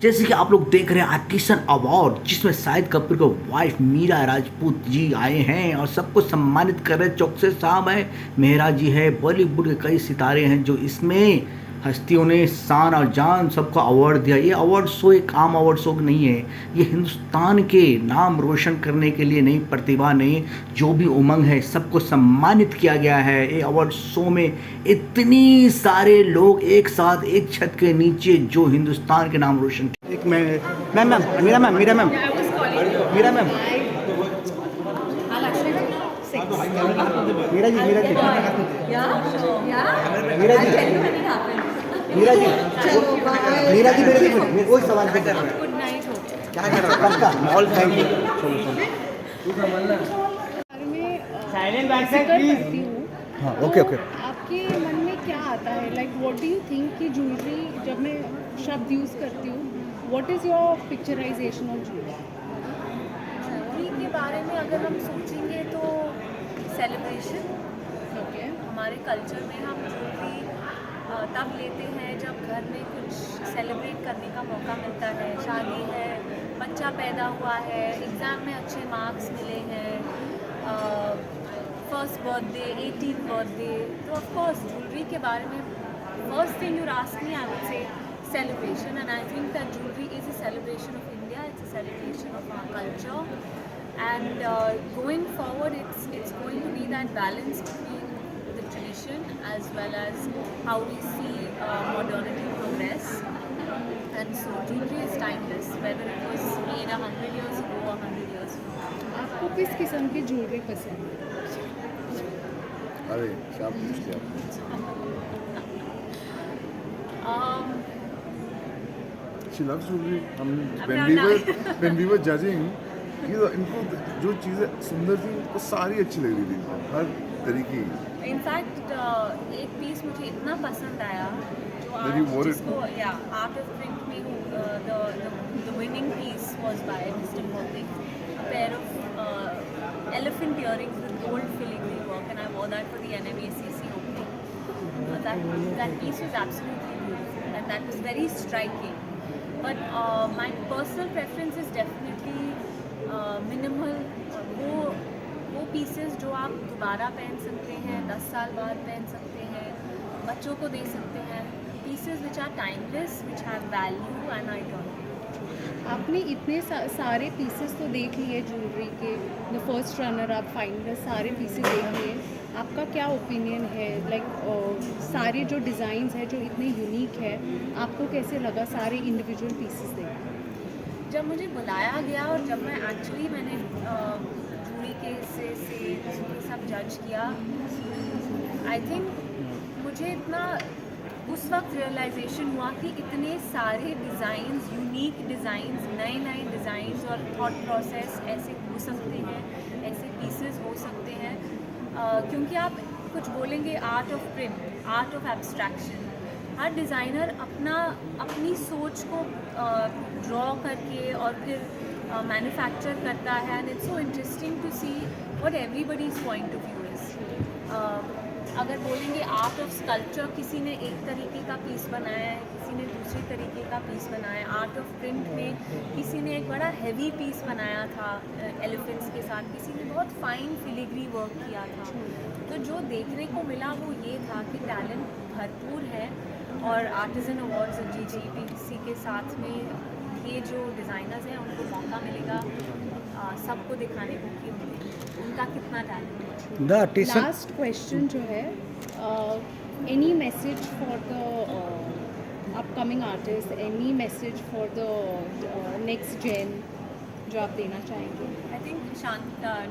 जैसे कि आप लोग देख रहे हैं आर्टिसन अवार्ड, जिसमें शाहिद कपूर के वाइफ मीरा राजपूत जी आए हैं और सबको सम्मानित कर रहे हैं। चौकसे साहब है, मेहरा जी है, बॉलीवुड के कई सितारे हैं जो इसमें हस्तियों ने शान और जान सबको अवार्ड दिया। ये अवार्ड शो एक आम अवार्ड शो नहीं है, ये हिंदुस्तान के नाम रोशन करने के लिए नई प्रतिभा ने जो भी उमंग है सबको सम्मानित किया गया है। ये अवार्ड शो में इतनी सारे लोग एक साथ एक छत के नीचे जो हिंदुस्तान के नाम रोशन। एक ma'am Meera ma'am Meera ma'am Meera ma'am Meera ji Meera ji Meera ji Meera ji Meera ji मेरे लिए कोई सवाल नहीं कर रहा है। क्या कर रहा है पक्का all thank you. Silent back side please. हाँ ओके ओके। आपके मन में क्या आता है, like what do you think कि ज्वेलरी, जब मैं शब्द यूज़ करती हूँ, what is your picturisation of jewellery? Jewellery के बारे में अगर हम सोचेंगे तो सेलिब्रेशन। ओके, हमारे कल्चर में हम ज्वेलरी तब लेते हैं जब घर में कुछ सेलिब्रेट करने का मौका मिलता है। शादी है, बच्चा पैदा हुआ है, एग्ज़ाम में अच्छे मार्क्स मिले हैं, फर्स्ट बर्थडे, 18th बर्थडे, तो ऑफ कोर्स ज्वेलरी के बारे में first thing you ask me, I would say celebration, and I think that jewelry is a celebration of India. It's a celebration of our culture, and going forward, it's going to be that balance between the tradition as well as how we see modernity progress. And so jewelry is timeless, whether it was made 100 years ago or 100 years ago. आपको किस किस्म की jewellery पसंद है? अरे क्या पूछ लिया आपने? She loves jewelry. When we were judging, इनको जो चीज़ें सुंदर थी वो सारी अच्छी लग रही थी, हर तरीके की। इनफैक्ट एक पीस मुझे इतना पसंद आया जो That you wore it. जिसको या आर्ट ऑफ प्रिंट में the winning piece was by Mr. Mote, a pair of elephant earrings with gold filigree work, and I wore that for the NMACC opening. That piece was absolutely beautiful, and that was very striking. But my personal preference is definitely minimal. वो pieces जो आप दोबारा पहन सकते हैं, 10 साल बाद पहन सकते हैं, बच्चों को दे सकते हैं, pieces which are timeless, which have value and I don't know. आपने इतने सारे पीसेस तो देख लिए ज्वेलरी के, द फर्स्ट रनर आप फाइनलिस्ट सारे पीसेस देख लिए, आपका क्या ओपिनियन है? लाइक सारे जो डिज़ाइंस हैं जो इतने यूनिक है, आपको कैसे लगा सारे इंडिविजुअल पीसेस देख? जब मुझे बुलाया गया और जब मैंने जूरी के हिस्से से ये सब जज किया, आई थिंक मुझे इतना उस वक्त रियलाइजेशन हुआ कि इतने सारे डिज़ाइंस, यूनिक डिज़ाइंस, नए डिज़ाइंस और थॉट प्रोसेस ऐसे हो सकते हैं, ऐसे पीसेस हो सकते हैं, क्योंकि आप कुछ बोलेंगे art of print, art of abstraction, her designer अपनी सोच को ड्रॉ करके और फिर मैन्युफैक्चर करता है, and it's so interesting to see what everybody's point of view is. अगर बोलेंगे आर्ट ऑफ स्कल्पचर, किसी ने एक तरीके का पीस बनाया है, किसी ने दूसरी तरीके का पीस बनाया है। आर्ट ऑफ प्रिंट में किसी ने एक बड़ा हैवी पीस बनाया था एलिफेंट्स के साथ, किसी ने बहुत फाइन फिलिग्री वर्क किया था। तो जो देखने को मिला वो ये था कि टैलेंट भरपूर है, और आर्टिजन अवार्ड्स और GJEPC के साथ में ये जो डिज़ाइनर्स हैं उनको मौका मिलेगा सबको दिखाने को कि उनका कितना टैलेंट है। लास्ट क्वेश्चन जो है, any message for the upcoming artist, any message for the next gen जो आप देना चाहेंगे? I think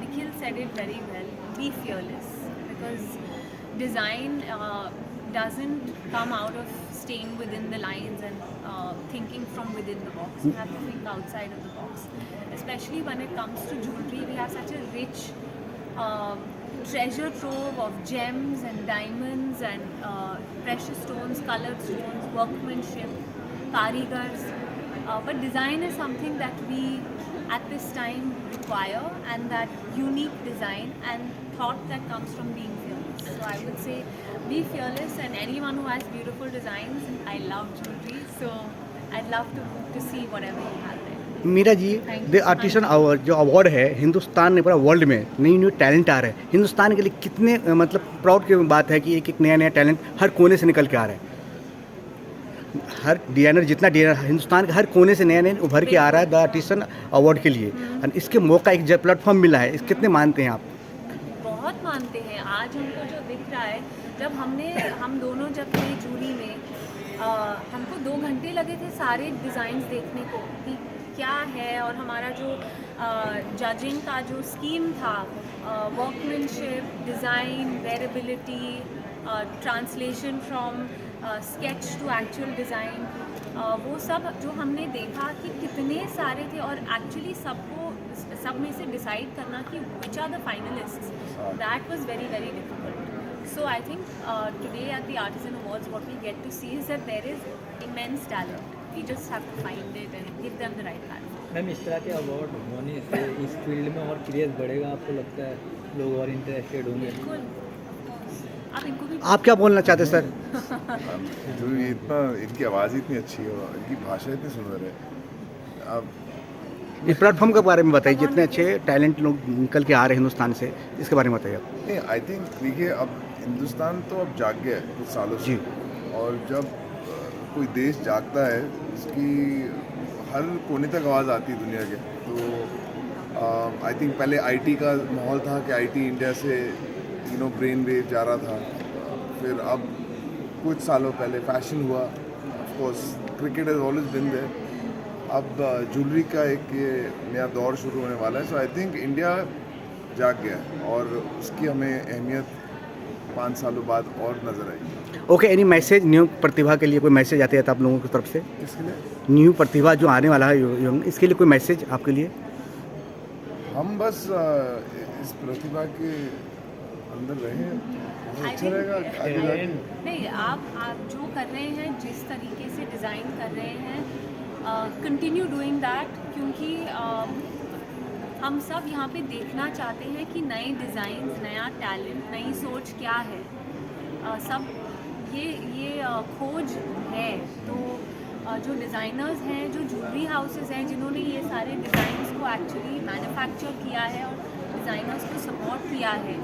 Nikhil said it very well. Be fearless, because design doesn't come out of staying within the lines and thinking from within the box. You have to think outside of the box. Especially when it comes to jewelry, we have such a rich treasure trove of gems and diamonds and precious stones, colored stones, workmanship, karigars. But design is something that we at this time require, and that unique design and thought that comes from being fearless. So I would say be fearless, and anyone who has beautiful designs, I love jewelry, so I'd love to see whatever you have there. Meera ji, Thank द you. Artisan award जो award है, हिंदुस्तान में पूरा world में नई new talent आ रहे हैं। हिंदुस्तान के लिए कितने मतलब प्राउड की बात है कि एक एक नया नया टैलेंट हर कोने से निकल के आ रहा है। हर डिजाइनर जितना डिजाइनर हिंदुस्तान के हर कोने से नया नया उभर के आ रहा है द आर्टिसन अवार्ड के लिए, और इसके मौका एक जो प्लेटफॉर्म मिला है, इस कितने मानते हैं आप? बहुत मानते हैं। आज हमको जो दिख रहा है, जब हम दोनों जब थे जूरी में, हमको 2 घंटे लगे थे सारे डिज़ाइंस देखने को कि क्या है, और हमारा जो जजिंग का जो स्कीम था, workmanship, design, wearability, translation from sketch to actual design, वो सब जो हमने देखा कि कितने सारे थे, और एक्चुअली सब में से डिसाइड करना कि which are the finalists, that was very very difficult. So I think today at the Artisan Awards, what we get to see is that there is immense talent. We just have to find it and give them the right platform. Ma'am, इस तरह के award होने से इस field में और craze बढ़ेगा, आपको लगता है लोग और इंटरेस्टेड होंगे? बिल्कुल, आप इनको भी आप क्या बोलना चाहते हैं सर? जो ये इतना, इनकी आवाज़ इतनी अच्छी है, इनकी भाषा इतनी सुंदर है। अब इस प्लेटफॉर्म के बारे में बताइए, जितने अच्छे टैलेंट लोग निकल के आ रहे हैं हिंदुस्तान से, इसके बारे में बताइए आप। नहीं, आई थिंक देखिए, अब हिंदुस्तान तो अब जाग गया है कुछ सालों से, और जब कोई देश जागता है, उसकी हर कोने तक आवाज़ आती है दुनिया के। तो आई थिंक पहले आईटी का माहौल था कि आईटी इंडिया से ब्रेन वेव जा रहा था, फिर अब कुछ सालों पहले फैशन हुआ, of course cricket has always been there, अब ज्वेलरी का एक ये नया दौर शुरू होने वाला है। सो आई थिंक इंडिया जाग गया है, और उसकी हमें अहमियत 5 सालों बाद और नज़र आएगी। ओके, एनी मैसेज न्यू प्रतिभा के लिए, कोई मैसेज आते हैं आप लोगों की तरफ से? इसके लिए न्यू प्रतिभा जो आने वाला है, इसके लिए कोई मैसेज आपके लिए? हम बस इस प्रतिभा के अंदर रहें, बहुत अच्छा रहेगा आगे जाके। नहीं, आप जो कर रहे हैं, जिस तरीके से डिज़ाइन कर रहे हैं, कंटिन्यू डूइंग दैट, क्योंकि हम सब यहाँ पे देखना चाहते हैं कि नए डिज़ाइंस, नया टैलेंट, नई सोच क्या है, सब ये खोज है। तो जो डिज़ाइनर्स हैं, जो ज्वेलरी हाउसेस हैं, जिन्होंने ये सारे डिज़ाइंस को एक्चुअली मैन्युफैक्चर किया है और डिज़ाइनर्स को सपोर्ट किया है,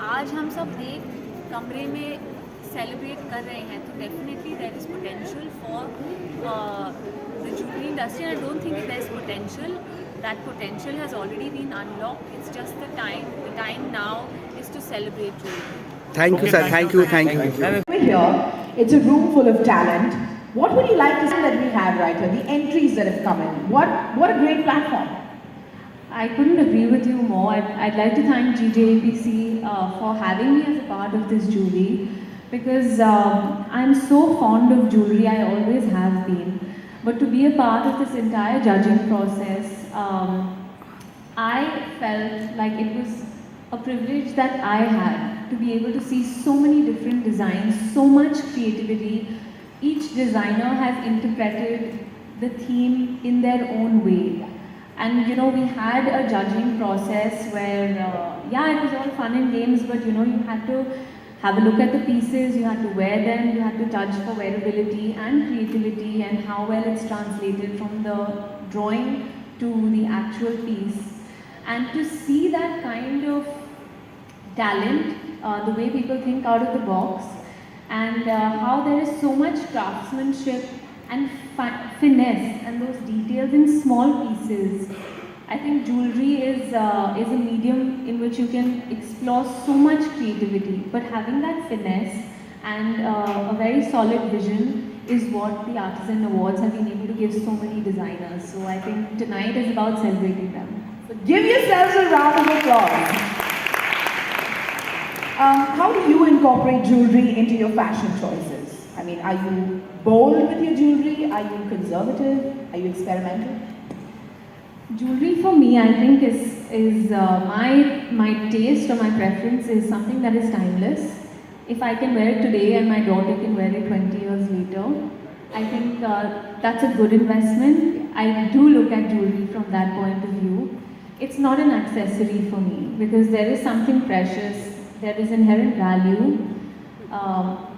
आज हम सब एक कमरे में सेलिब्रेट कर रहे हैं, तो definitely there is potential for the jewellery industry. I don't think there is potential, that potential has already been unlocked, it's just the time now is to celebrate jewellery. Thank you sir, thank you, thank you. We're here. It's a room full of talent. What would you like to say that we have right here? The entries that have come in. What a great platform. I couldn't agree with you more. I'd like to thank GJEPC for having me as a part of this jury, because I'm so fond of jewelry, I always have been. But to be a part of this entire judging process, I felt like it was a privilege that I had to be able to see so many different designs, so much creativity. Each designer has interpreted the theme in their own way. And we had a judging process where, it was all fun and games, but you had to have a look at the pieces, you had to wear them, you had to judge for wearability and creativity and how well it's translated from the drawing to the actual piece. And to see that kind of talent, the way people think out of the box, and how there is so much craftsmanship and finesse and those details in small pieces. I think jewelry is a medium in which you can explore so much creativity, but having that finesse and a very solid vision is what the Artisan Awards have been able to give so many designers. So I think tonight is about celebrating them. So give yourselves a round of applause. How do you incorporate jewelry into your fashion choices? I mean, are you bold with your jewelry? Are you conservative? Are you experimental? Jewelry for me, I think, is my taste or my preference is something that is timeless. If I can wear it today and my daughter can wear it 20 years later, I think that's a good investment. I do look at jewelry from that point of view. It's not an accessory for me, because there is something precious, there is inherent value.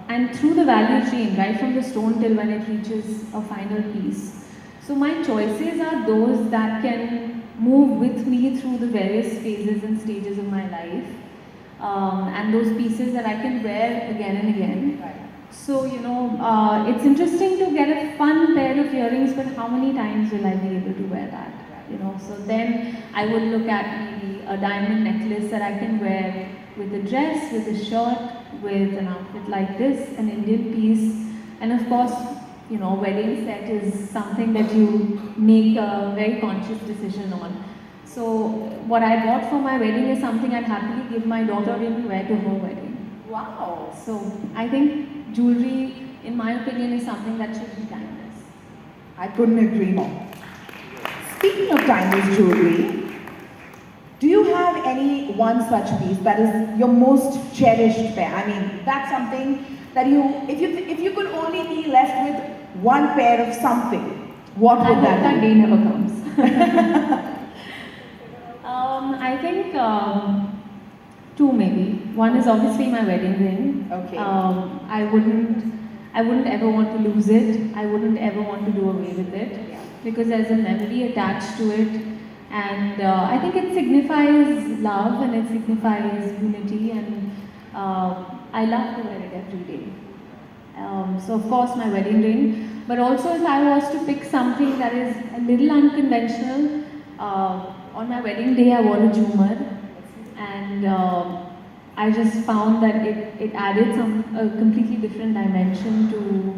and through the value chain, right from the stone till when it reaches a final piece. So my choices are those that can move with me through the various phases and stages of my life, and those pieces that I can wear again and again. So, you know, it's interesting to get a fun pair of earrings, but how many times will I be able to wear that? You know, so then I would look at maybe a diamond necklace that I can wear with a dress, with a shirt, with an outfit like this, an Indian piece, and of course, you know, wedding set is something that you make a very conscious decision on. So what I bought for my wedding is something I'd happily give my daughter to wear to her wedding. Wow. So I think jewelry, in my opinion, is something that should be timeless. I couldn't agree more. Speaking of timeless jewelry, do you have any one such piece that is your most cherished pair? I mean, that's something that if you could only be left with one pair of something, what I would hope that that be? day never comes. I think two maybe. One is obviously my wedding ring. Okay. I wouldn't ever want to lose it. I wouldn't ever want to do away with it because there's a memory attached to it, and I think it signifies love and it signifies unity, and I love to wear it every day. So of course my wedding ring, but also if I was to pick something that is a little unconventional, on my wedding day I wore a jewellery, and I just found that it added a completely different dimension to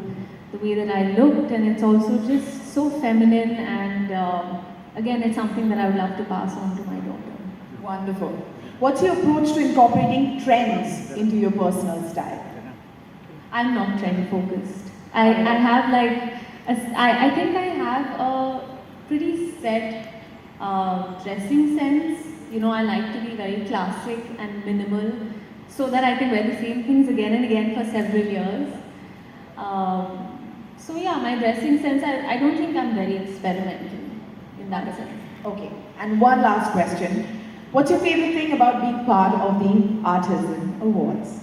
the way that I looked, and it's also just so feminine, and again it's something that I would love to pass on to my daughter. Wonderful. What's your approach to incorporating trends into your personal style? I'm not trend focused. I have like, I think I have a pretty set dressing sense. You know, I like to be very classic and minimal so that I can wear the same things again and again for several years. So yeah, my dressing sense, I don't think I'm very experimental in that sense. Okay. And one last question. What's your favorite thing about being part of the Artisan Awards?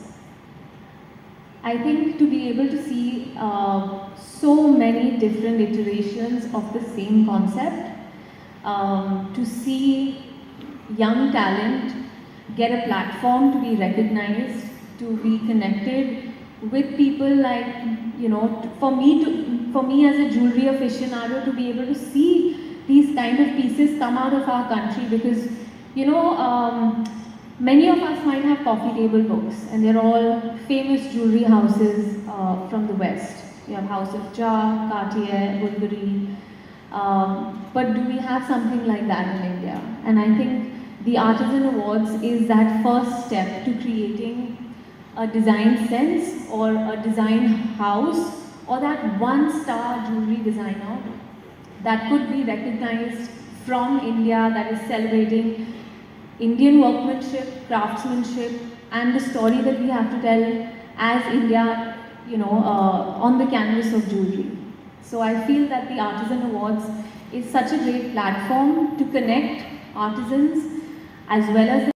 I think to be able to see so many different iterations of the same concept, to see young talent get a platform to be recognized, to be connected with people like, you know, for me as a jewelry aficionado to be able to see these kind of pieces come out of our country, because, you know, many of us might have coffee table books, and they're all famous jewelry houses from the West. You have House of Ja, Cartier, Bulgari. But do we have something like that in India? And I think the Artisan Awards is that first step to creating a design sense or a design house or that one-star jewelry designer that could be recognized from India, that is celebrating Indian workmanship, craftsmanship, and the story that we have to tell as India, you know, on the canvas of jewelry. So I feel that the Artisan Awards is such a great platform to connect artisans as well as the